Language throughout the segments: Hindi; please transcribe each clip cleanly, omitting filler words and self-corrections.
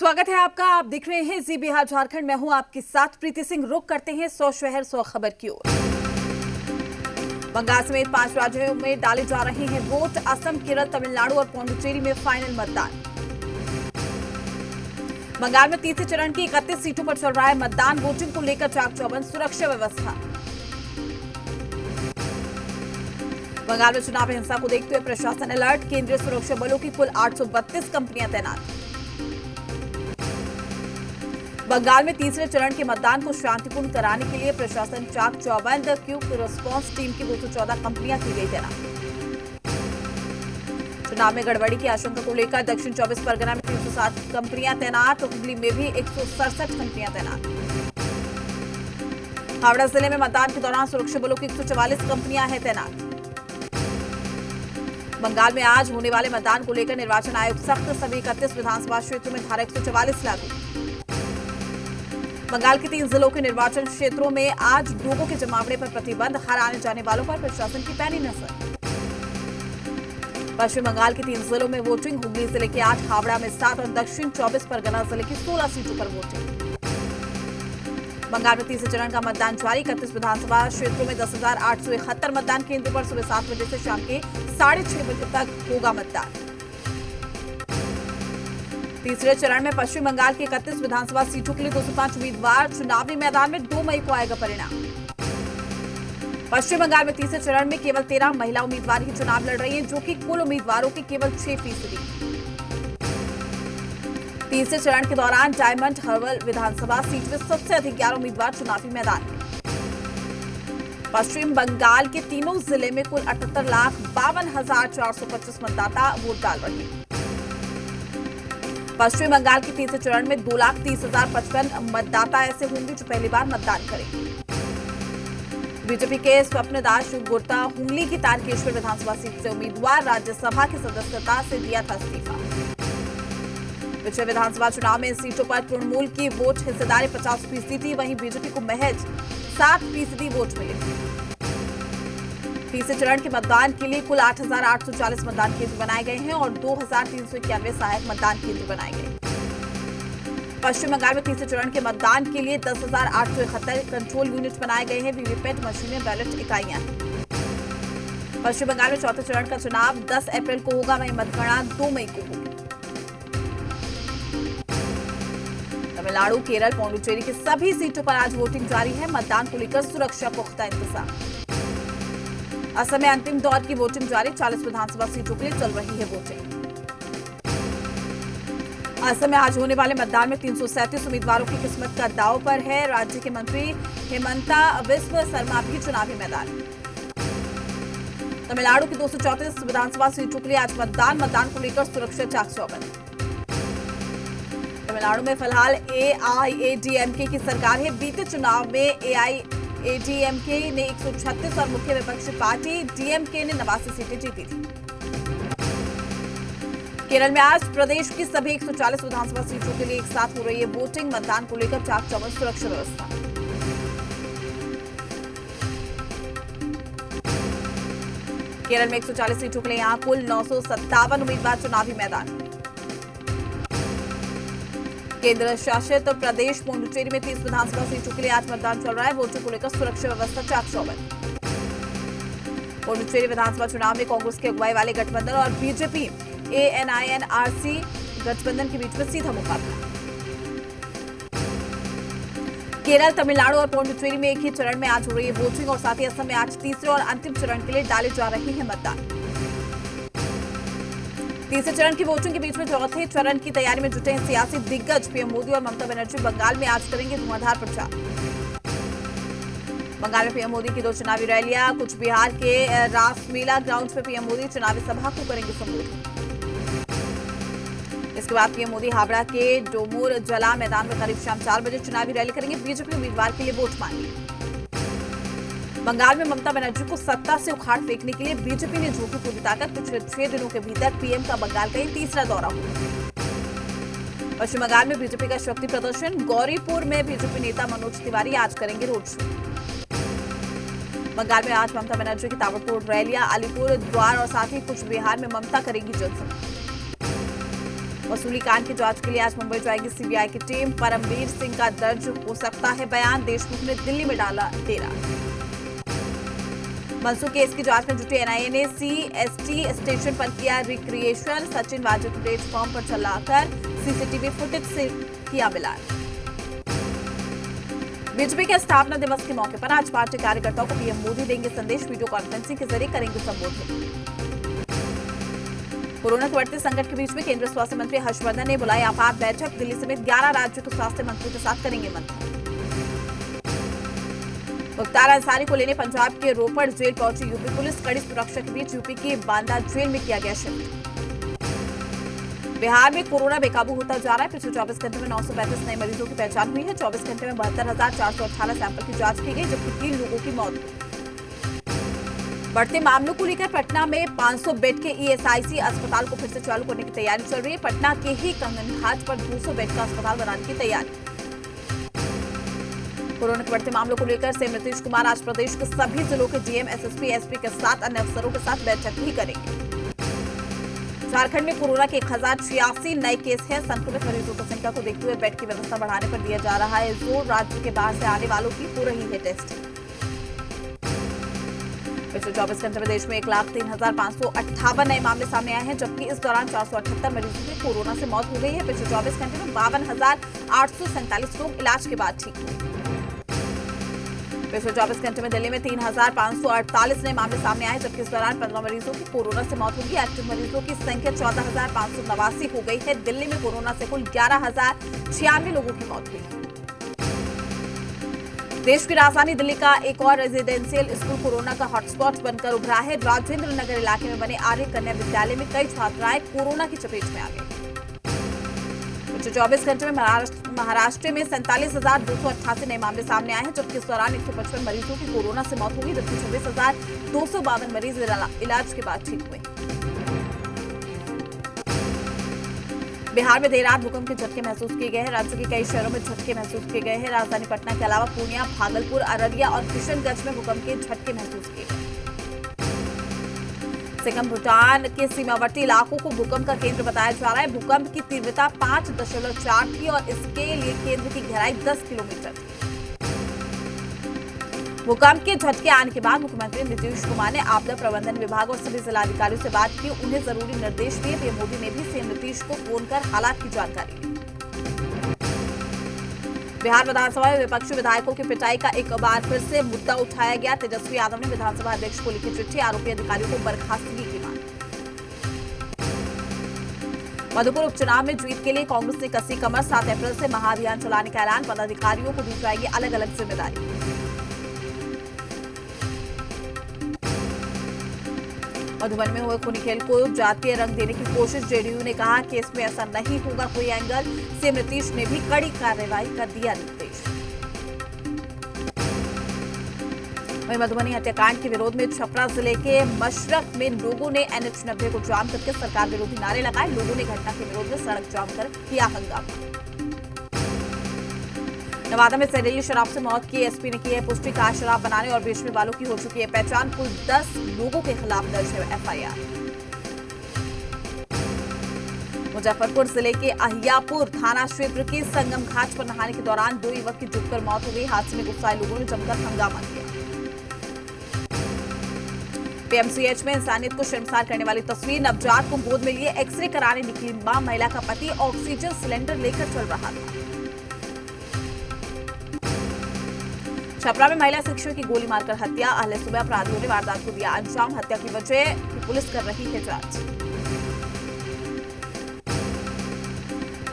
स्वागत है आपका। आप देख रहे हैं जी बिहार झारखंड। मैं हूं आपके साथ प्रीति सिंह। रुक करते हैं 100 शहर 100 खबर की ओर। बंगाल समेत 5 राज्यों में डाले जा रहे हैं वोट। असम, केरल, तमिलनाडु और पुडुचेरी में फाइनल मतदान। बंगाल में तीसरे चरण की 31 सीटों पर चल रहा है मतदान। वोटिंग को लेकर चाक चौबंद सुरक्षा व्यवस्था। बंगाल में चुनाव हिंसा को देखते हुए प्रशासन अलर्ट। केंद्रीय सुरक्षा बलों की कुल 832 कंपनियां तैनात। बंगाल में तीसरे चरण के मतदान को शांतिपूर्ण कराने के लिए प्रशासन चाक चौबंद। क्विक रिस्पांस टीम की 214 कंपनियां की गई तैनात। चुनाव में गड़बड़ी की आशंका को लेकर दक्षिण 24 परगना में 360 कंपनियां तैनात। हुगली में भी 167 कंपनियां तैनात। हावड़ा जिले में मतदान के दौरान सुरक्षा बलों की 144 कंपनियां हैं तैनात। बंगाल में आज होने वाले मतदान को लेकर निर्वाचन आयोग सख्त। सभी 31 विधानसभा क्षेत्रों में धारा 144 लागू। बंगाल के 3 जिलों के निर्वाचन क्षेत्रों में आज लोगों के जमावड़े पर प्रतिबंध। हर आने जाने वालों पर प्रशासन की पैनी नजर। पश्चिम बंगाल के 3 जिलों में वोटिंग। हुगली जिले के 8, हावड़ा में 7 और दक्षिण 24 परगना जिले की 16 सीटों पर वोटिंग। बंगाल में तीसरे चरण का मतदान जारी। 31 विधानसभा क्षेत्रों में 10,871 मतदान केंद्रों पर सुबह 7 बजे से शाम के 6:30 बजे तक होगा मतदान। तीसरे चरण में पश्चिम बंगाल के 31 विधानसभा सीटों के लिए 205 उम्मीदवार चुनावी मैदान में। 2 मई को आएगा परिणाम। पश्चिम बंगाल में तीसरे चरण में केवल 13 महिला उम्मीदवार ही चुनाव लड़ रही हैं, जो कि कुल उम्मीदवारों की केवल 6%। तीसरे चरण के दौरान डायमंड हार्बर विधानसभा सीट में सबसे अधिक 11 उम्मीदवार चुनावी मैदान में। पश्चिम बंगाल के तीनों जिले में कुल 78,52,425 मतदाता वोट डाल रहे हैं। पश्चिम बंगाल के तीसरे चरण में 2,30,055 मतदाता ऐसे होंगे जो पहली बार मतदान करेंगे। बीजेपी के स्वप्न दास गुर्ता हुगली की तारकेश्वर विधानसभा सीट से उम्मीदवार। राज्यसभा की सदस्यता से दिया था इस्तीफा। पिछले विधानसभा चुनाव में इन सीटों पर तृणमूल की वोट हिस्सेदारी 50% थी, वहीं बीजेपी को महज 7% वोट मिले। तीसरे चरण के मतदान के लिए कुल 8,840 मतदान केंद्र बनाए गए हैं और 2,391 सहायक मतदान केंद्र बनाए गए। पश्चिम बंगाल में तीसरे चरण के मतदान के लिए 10,871 कंट्रोल यूनिट बनाए गए हैं। वीवीपैट मशीनें, बैलेट इकाइयां हैं। पश्चिम बंगाल में चौथे चरण का चुनाव 10 अप्रैल को होगा, वहीं मतगणना 2 मई को होगी। तमिलनाडु, केरल, पुडुचेरी की सभी सीटों पर आज वोटिंग जारी है। मतदान को लेकर सुरक्षा पुख्ता इंतजाम। असम में अंतिम दौर की वोटिंग जारी। 40 विधानसभा सीटों के लिए चल रही है वोटिंग। असम में आज होने वाले मतदान में 337 उम्मीदवारों की किस्मत का दांव पर है। राज्य के मंत्री हेमंता बिस्व शर्मा भी चुनावी मैदान में। तमिलनाडु की 234 विधानसभा सीटों के लिए आज मतदान को लेकर सुरक्षा चाक चौबंद। तमिलनाडु में फिलहाल एआईएडीएमके की सरकार है। बीते चुनाव में एआईएडीएमके ने 136 और मुख्य विपक्षी पार्टी डीएमके ने 89 सीटें जीती थी। केरल में आज प्रदेश की सभी 140 विधानसभा सीटों के लिए एक साथ हो रही है वोटिंग। मतदान को लेकर चाक चौबंद सुरक्षा व्यवस्था। केरल में 140 सीटों के लिए यहां कुल 957 उम्मीदवार चुनावी मैदान। केंद्र शासित प्रदेश पुडुचेरी में 30 विधानसभा सीटों के लिए आज मतदान चल रहा है। वोटों को लेकर सुरक्षा व्यवस्था चाक चौबंद। पुडुचेरी विधानसभा चुनाव में कांग्रेस की अगुवाई वाले गठबंधन और बीजेपी एएनआईएनआरसी गठबंधन के बीच में सीधा मुकाबला। केरल, तमिलनाडु और पुडुचेरी में एक ही चरण में आज हो रही है वोटिंग और साथ ही असम में आज तीसरे और अंतिम चरण के लिए डाले जा रहे हैं मतदान। तीसरे चरण की वोटिंग के बीच में चौथे चरण की तैयारी में जुटे हैं सियासी दिग्गज। पीएम मोदी और ममता बनर्जी बंगाल में आज करेंगे धुआंधार प्रचार। बंगाल में पीएम मोदी की 2 चुनावी रैलियां। कुछ बिहार के रासमेला ग्राउंड पर पीएम मोदी चुनावी सभा को करेंगे संबोधित। इसके बाद पीएम मोदी हावड़ा के डोमोर जला मैदान में करीब शाम 4 बजे चुनावी रैली करेंगे। बीजेपी उम्मीदवार के लिए वोट मांगेंगे। बंगाल में ममता बनर्जी को सत्ता से उखाड़ फेंकने के लिए बीजेपी ने झोंकी पूरी ताकत। पिछले 6 दिनों के भीतर पीएम का बंगाल का ये तीसरा दौरा होगा। पश्चिम बंगाल में बीजेपी का शक्ति प्रदर्शन। गौरीपुर में बीजेपी नेता मनोज तिवारी आज करेंगे रोड शो। बंगाल में आज ममता बनर्जी की ताबड़तोड़ रैलियां। अलीपुर द्वार और साथ ही कुछ बिहार में ममता करेगी जनसभा। वसूली कांड की जांच के लिए आज मुंबई जाएगी सीबीआई की टीम। परमवीर सिंह का दर्ज हो सकता है बयान, देशमुख ने दिल्ली में डाला डेरा। मनसूख केस की जांच में जुटी एनआईए ने सीएसटी स्टेशन पर किया रिक्रिएशन। सचिन वाजिद प्लेटफॉर्म पर चलाकर सीसीटीवी फुटेज से किया मिलान। बीजेपी के स्थापना दिवस के मौके पर आज पार्टी कार्यकर्ताओं को पीएम मोदी देंगे संदेश, वीडियो कॉन्फ्रेंसिंग के जरिए करेंगे संबोधित। कोरोना के बढ़ते संकट के बीच में केंद्रीय स्वास्थ्य मंत्री हर्षवर्धन ने बुलाई आपात बैठक। दिल्ली समेत 11 राज्यों के स्वास्थ्य मंत्रियों के साथ करेंगे मंथन। मुख्तार अंसारी को लेने पंजाब के रोपड़ जेल पहुंची यूपी पुलिस। कड़ी सुरक्षा के बीच यूपी की बांदा जेल में किया गया शिफ्ट। बिहार में कोरोना बेकाबू होता जा रहा है। पिछले 24 घंटे में 935 नए मरीजों की पहचान हुई है। 24 घंटे में 72,418 सैंपल की जांच की गई, जबकि 3 लोगों की मौत हुई। बढ़ते मामलों को लेकर पटना में 500 बेड के ईएसआईसी अस्पताल को फिर से चालू करने की तैयारी चल रही है। पटना के ही कंगन घाट पर 200 बेड का अस्पताल बनाने की तैयारी। कोरोना के बढ़ते मामलों को लेकर सीएम नीतीश कुमार आज प्रदेश के सभी जिलों के डीएम, एसएसपी, एसपी के साथ अन्य अफसरों के साथ बैठक भी करेंगे। झारखंड में कोरोना के 1086 नए केस हैं। संक्रमित मरीजों की संख्या को देखते हुए बेड की व्यवस्था बढ़ाने पर दिया जा रहा है जोर। राज्य के बाहर से आने वालों की हो रही है टेस्टिंग। पिछले 24 घंटे में देश में 1,03,558 नए मामले सामने आए हैं, जबकि इस दौरान 478 मरीजों की कोरोना से मौत हो गई है। पिछले 24 घंटे में 52,847 लोग इलाज के बाद ठीक हुए। पिछले 24 घंटे में दिल्ली में 3,548 नए मामले सामने आए, जबकि इस दौरान 15 मरीजों की कोरोना से मौत होगी। एक्टिव मरीजों की संख्या 14,589 हो गई है। दिल्ली में कोरोना से कुल 11,096 लोगों की मौत हुई। देश की राजधानी दिल्ली का एक और रेजिडेंशियल स्कूल कोरोना का हॉटस्पॉट बनकर उभरा है। राजेंद्र नगर इलाके में बने आर्य कन्या विद्यालय में कई छात्राएं कोरोना की चपेट में आ गई। पिछले 24 घंटे में महाराष्ट्र में 47,288 नए मामले सामने आए हैं, जबकि इस दौरान 155 मरीजों की कोरोना से मौत हुई, जबकि 26,252 मरीज इलाज के बाद ठीक हुए। बिहार में देर रात भूकंप के झटके महसूस किए गए हैं। राज्य के कई शहरों में झटके महसूस किए गए हैं। राजधानी पटना के अलावा पूर्णिया, भागलपुर, अररिया और किशनगंज में भूकंप के झटके महसूस किए गए। सिक्किम भूटान के सीमावर्ती इलाकों को भूकंप का केंद्र बताया जा रहा है। भूकंप की तीव्रता 5.4 थी और इसके लिए केंद्र की गहराई 10 किलोमीटर थी। भूकंप के झटके आने के बाद मुख्यमंत्री नीतीश कुमार ने आपदा प्रबंधन विभाग और सभी जिलाधिकारियों से बात की, उन्हें जरूरी निर्देश दिए। पीएम मोदी ने भी सीएम नीतीश को फोन कर हालात की जानकारी ली। बिहार विधानसभा में विपक्षी विधायकों की पिटाई का एक बार फिर से मुद्दा उठाया गया। तेजस्वी यादव ने विधानसभा अध्यक्ष को लिखी चिट्ठी, आरोपी अधिकारियों को बर्खास्तगी की मांग। मधुपुर उपचुनाव में जीत के लिए कांग्रेस ने कसी कमर। 7 अप्रैल से महाअभियान चलाने का ऐलान। पदाधिकारियों को दी जाएगी अलग अलग जिम्मेदारी। मधुबनी में हुए खूनी खेल को जातीय रंग देने की कोशिश। जेडीयू ने कहा कि इसमें ऐसा नहीं होगा कोई एंगल। सीएम नीतीश ने भी कड़ी कार्रवाई कर दिया निर्देश। वहीं मधुबनी हत्याकांड के विरोध में छपरा जिले के मशरक में लोगों ने NH-90 को जाम करके सरकार विरोधी नारे लगाए। लोगों ने घटना के विरोध में सड़क जाम कर किया हंगामा। नवादा में जहरीली शराब से मौत की एसपी ने की है पुष्टि। कहा शराब बनाने और बेचने वालों की हो चुकी है पहचान। कुल 10 लोगों के खिलाफ दर्ज है एफआईआर। मुजफ्फरपुर जिले के अहियापुर थाना क्षेत्र के संगम घाट पर नहाने के दौरान 2 युवक की डूबकर मौत हो गई। हादसे में गुस्साए लोगों ने जमकर हंगामा किया। पीएमसीएच में इंसानियत को शर्मसार करने वाली तस्वीर। नवजात को गोद में लिए एक्सरे कराने निकली मां। महिला का पति ऑक्सीजन सिलेंडर लेकर चल रहा था। छपरा में महिला शिक्षक की गोली मारकर हत्या। अहले सुबह अपराधियों ने वारदात को दिया अंजाम। हत्या की वजह की पुलिस कर रही है जांच।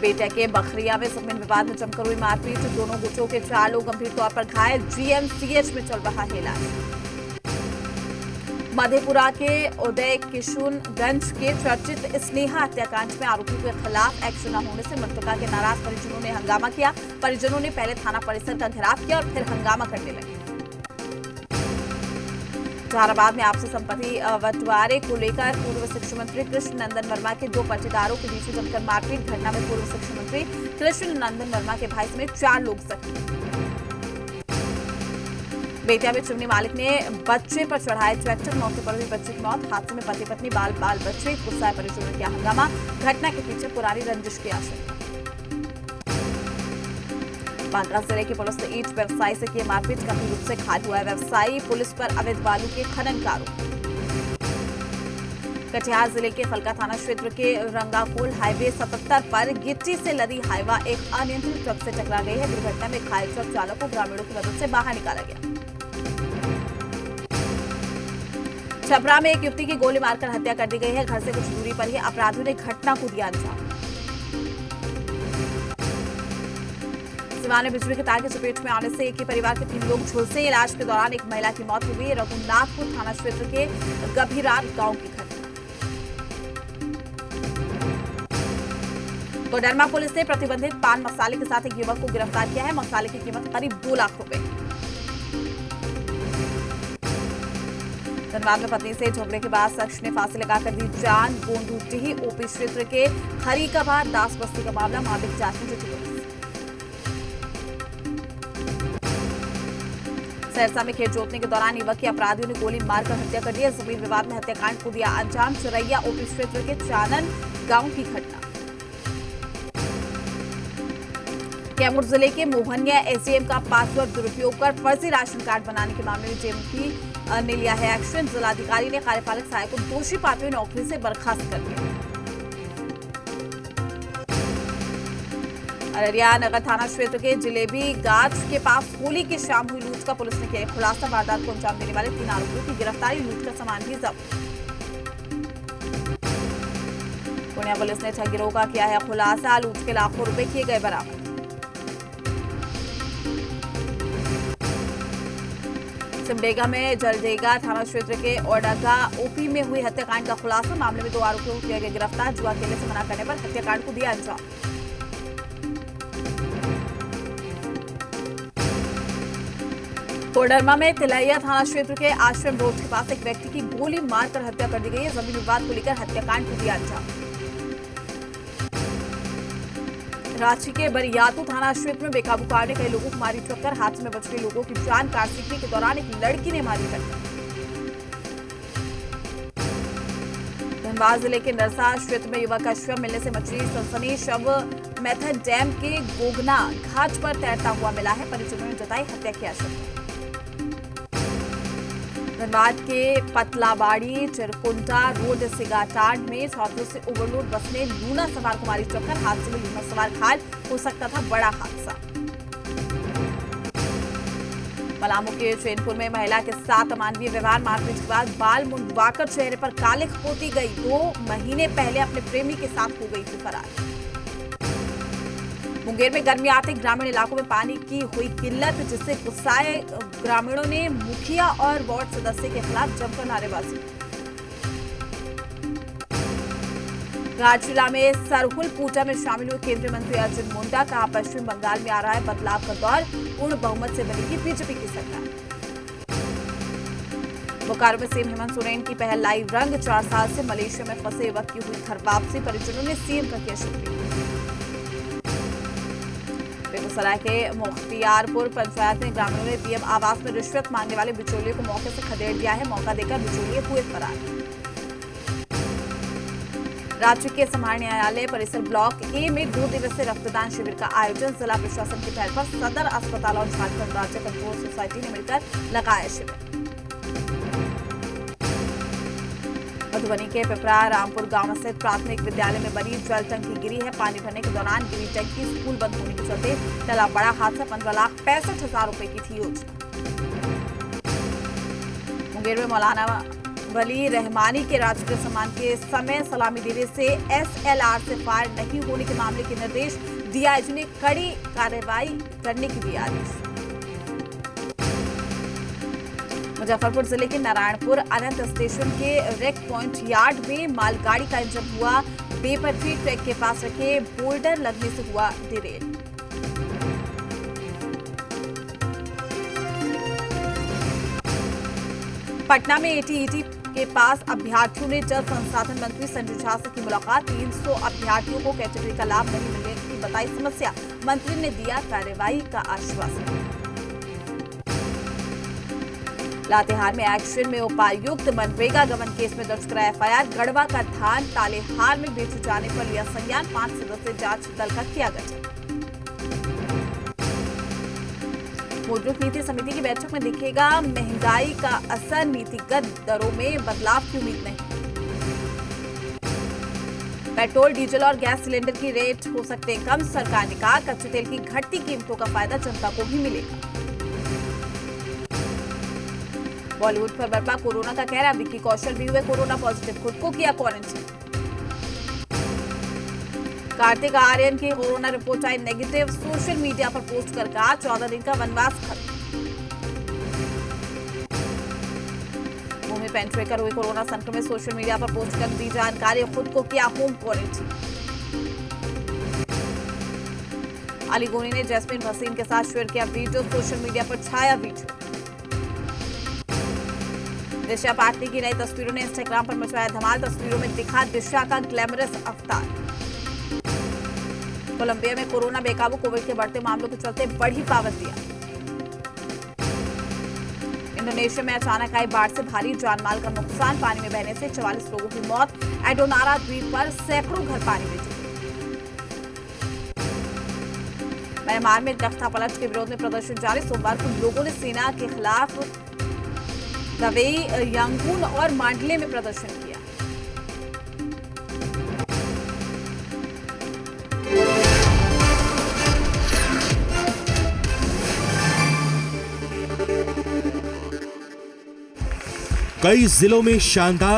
बेटा के बखरिया में जमीन विवाद में जमकर हुई मारपीट। दोनों गुटों के 4 लोग गंभीर तौर पर घायल। जीएमसीएच में चल रहा है इलाज। मधेपुरा के उदय किशुनगंज के चर्चित स्नेहा हत्याकांड में आरोपियों के खिलाफ एक्शन न होने से मृतका के नाराज परिजनों ने हंगामा किया। परिजनों ने पहले थाना परिसर का घेराव किया और फिर हंगामा करने लगे। जहानाबाद में आपसी संपत्ति बंटवारे को लेकर पूर्व शिक्षा मंत्री कृष्ण नंदन वर्मा के 2 पट्टेदारों के बीच जमकर मारपीट। घटना में पूर्व शिक्षा मंत्री कृष्ण नंदन वर्मा के भाई समेत 4 लोग जख्मी। बेतिया में चिमनी मालिक ने बच्चे पर चढ़ाए ट्रैक्टर, मौके पर हुई बच्चे की मौत। हादसे में पति पत्नी बाल बच्चे गुस्साए परिजनों ने किया हंगामा। घटना के पीछे पुरानी रंजिश की आशंका। बांका जिले की पुलिस ने ईंट व्यवसायी से किए मारपीट, गंभीर रूप से घायल हुआ है व्यवसायी। पुलिस पर अवैध बालू के खनन का आरोप। कटिहार जिले के फलका थाना क्षेत्र के रंगाकोल हाईवे 77 पर गिट्टी से लदी हाईवा एक अनियंत्रित ट्रक से टकरा गई है। दुर्घटना में घायल ट्रक चालक को ग्रामीणों की मदद से बाहर निकाला गया। छपरा में एक युवती की गोली मारकर हत्या कर दी गई है। घर से कुछ दूरी पर ही अपराधियों ने घटना को दिया अंजाम। सिवान में बिजली के तार की चपेट में आने से एक ही परिवार के 3 लोग झुलसे। इलाज के दौरान एक महिला की मौत हो गई। रघुनाथपुर थाना क्षेत्र के गभीरार गांव की घटना। कोडरमा पुलिस ने प्रतिबंधित पान मसाले के साथ एक युवक को गिरफ्तार किया है। मसाले की कीमत करीब 2 लाख रुपए। धनबाद में पत्नी से झगड़े के बाद शख्स ने फांसी लगाकर दी जान। गोंडूटीही ओपी क्षेत्र के खरीकाबाद दास बस्ती का मामला, मामले की जांच में जुटी पुलिस। सहरसा में खेत जोतने के दौरान युवक की अपराधियों ने गोली मारकर हत्या कर दी। जमीन विवाद में हत्याकांड को दिया अंजाम। चिरैया ओपी क्षेत्र के चानन गांव की घटना। कैमूर जिले के मोहनिया एसडीएम का पासवर्ड दुरुपयोग कर फर्जी राशन कार्ड बनाने के मामले में जेएमपी ने लिया है एक्शन। जिलाधिकारी ने कार्यपालक सहायक को दोषी पाते हुए नौकरी से बर्खास्त कर दिया। अररिया नगर थाना क्षेत्र के जिलेबी गाछ के पास होली की शाम हुई लूट का पुलिस ने किया खुलासा। वारदात को अंजाम देने वाले 3 आरोपियों की गिरफ्तारी, लूट का सामान भी जब्त। पुणे पुलिस ने ठग गिरोह का किया है खुलासा, लूट के लाखों रुपए किए गए बरामद। सिमडेगा में जलडेगा थाना क्षेत्र के ओडागा ओपी में हुई हत्याकांड का खुलासा। मामले में 2 आरोपियों को किया गया गिरफ्तार। जुआ खेलने से मना करने पर हत्याकांड को दिया अंजाम। कोडरमा में तिलैया थाना क्षेत्र के आश्रम रोड के पास एक व्यक्ति की गोली मारकर हत्या कर दी गई है। जमीन विवाद को लेकर हत्याकांड को दिया अंजाम। रांची के बरियातू थाना क्षेत्र में बेकाबू कार ने कई लोगों को मारी टक्कर। हादसे में बच गए लोगों की जान। कार सीखने के दौरान एक लड़की ने मारी टक्कर। धनबाद जिले के नरसा क्षेत्र में युवक का शव मिलने से मची सनसनी। शव मैथन डैम के गोगना घाट पर तैरता हुआ मिला है। परिजनों ने जताई हत्या की आशंका। धनबाद के पतलाबाड़ी चिरकुंटा रोड सिगाटांड में छात्रों से ओवरलोड बस ने लूना सवार को मारी टक्कर। हादसे में लूना सवार घायल, हो सकता था बड़ा हादसा। पलामू के चैनपुर में महिला के साथ अमानवीय व्यवहार, मारपीट के बाद बाल मुंडवाकर चेहरे पर कालिख पोती गई। 2 महीने पहले अपने प्रेमी के साथ हो गई थी फरार। मुंगेर में गर्मी आते ग्रामीण इलाकों में पानी की हुई किल्लत, जिससे गुस्साए ग्रामीणों ने मुखिया और वार्ड सदस्य के खिलाफ जमकर नारेबाजी। राजशिला में सरहुल पूजा में शामिल हुए केंद्रीय मंत्री अर्जुन मुंडा। कहा पश्चिम बंगाल में आ रहा है बदलाव का दौर, पूर्ण बहुमत से बनेगी बीजेपी की सरकार। बोकारो में सीएम हेमंत सोरेन की पहल लाई रंग। 4 साल से मलेशिया में फंसे युवक की हुई घर वापसी, परिजनों ने सीएम का किया शुक्रिया। बेगूसराय के मुख्तियारपुर पंचायत में ग्रामीणों ने पीएम आवास में रिश्वत मांगने वाले बिचौलिए को मौके से खदेड़ दिया है। मौका देकर बिचौलिए हुए फरार। राज्य के समाहरणालय न्यायालय परिसर ब्लॉक ए में 2 दिवसीय रक्तदान शिविर का आयोजन। जिला प्रशासन की पहल पर सदर अस्पताल और झारखंड राज्य कंट्रोल सोसाइटी ने मिलकर लगाया शिविर। मधुबनी के पिपरा रामपुर गांव स्थित प्राथमिक विद्यालय में बनी जल टंकी गिरी है। पानी भरने के दौरान गिरी टंकी, स्कूल बंद होने के चलते टला बड़ा हादसा। 15,65,000 रुपए की थी योजना। मुंगेर में मौलाना वली रहमानी के राजकीय सम्मान के समय सलामी देने से SLR से फायर नहीं होने के मामले के निर्देश। डीआईजी ने कड़ी कार्रवाई करने की दिया आदेश। मुजफ्फरपुर जिले के नारायणपुर अनंत स्टेशन के रेक पॉइंट यार्ड में मालगाड़ी का इंजन हुआ बेपटरी। ट्रैक के पास रखे बोल्डर लगने से हुआ डिरेल। पटना में एटीईटी के पास अभ्यर्थियों ने जल संसाधन मंत्री संजय झा से की मुलाकात। 300 अभ्यर्थियों को कैटेगरी का लाभ नहीं मिलने की बताई समस्या। मंत्री ने दिया कार्रवाई का आश्वासन। लातेहार में एक्शन में उपायुक्त मनरेगा गबन केस में दर्ज कराया एफआईआर। गढ़वा का धान तालेहार में बेचे जाने पर लिया संज्ञान। 5 सदस्यीय जांच दल का किया गठन। मौद्रिक नीति समिति की बैठक में दिखेगा महंगाई का असर। नीतिगत दरों में बदलाव की उम्मीद नहीं। पेट्रोल, डीजल और गैस सिलेंडर की रेट हो सकते हैं कम। सरकार ने कहा कच्चे तेल की घटती कीमतों का फायदा जनता को भी मिलेगा। बॉलीवुड पर बरपा कोरोना का कहरा। विक्की कौशल भी हुए कोरोना पॉजिटिव, खुद को किया क्वारंटीन। कार्तिक आर्यन की कोरोना रिपोर्ट आई नेगेटिव। सोशल मीडिया पर पोस्ट कर कहा 14 दिन का वनवास खत्म। भूमि पेंट्रेकर हुई कोरोना संक्रमित। सोशल मीडिया पर पोस्ट कर दी जानकारी, खुद को किया होम क्वारंटीन। अली गोनी ने जैस्मिन भसीन के साथ शेयर किया वीडियो। सोशल मीडिया पर छाया वीडियो। दिशा पाटनी की नई तस्वीरों ने इंस्टाग्राम पर मचाया धमाल। तस्वीरों में दिखा दिशा का ग्लैमरस अवतार। कोलंबिया में कोरोना बेकाबू। कोविड के बढ़ते मामलों के चलते बढ़ी पाबंदियां। इंडोनेशिया में अचानक आई बाढ़ से भारी जानमाल का नुकसान। पानी में बहने से 44 लोगों की मौत। एडोनारा द्वीप पर सैकड़ों घर पानी में डूबे। म्यांमार में तख्ता पलट के विरोध में प्रदर्शन जारी। सोमवार को लोगों ने सेना के खिलाफ दवेई, यांगून और मांडले में प्रदर्शन किया। कई जिलों में शानदार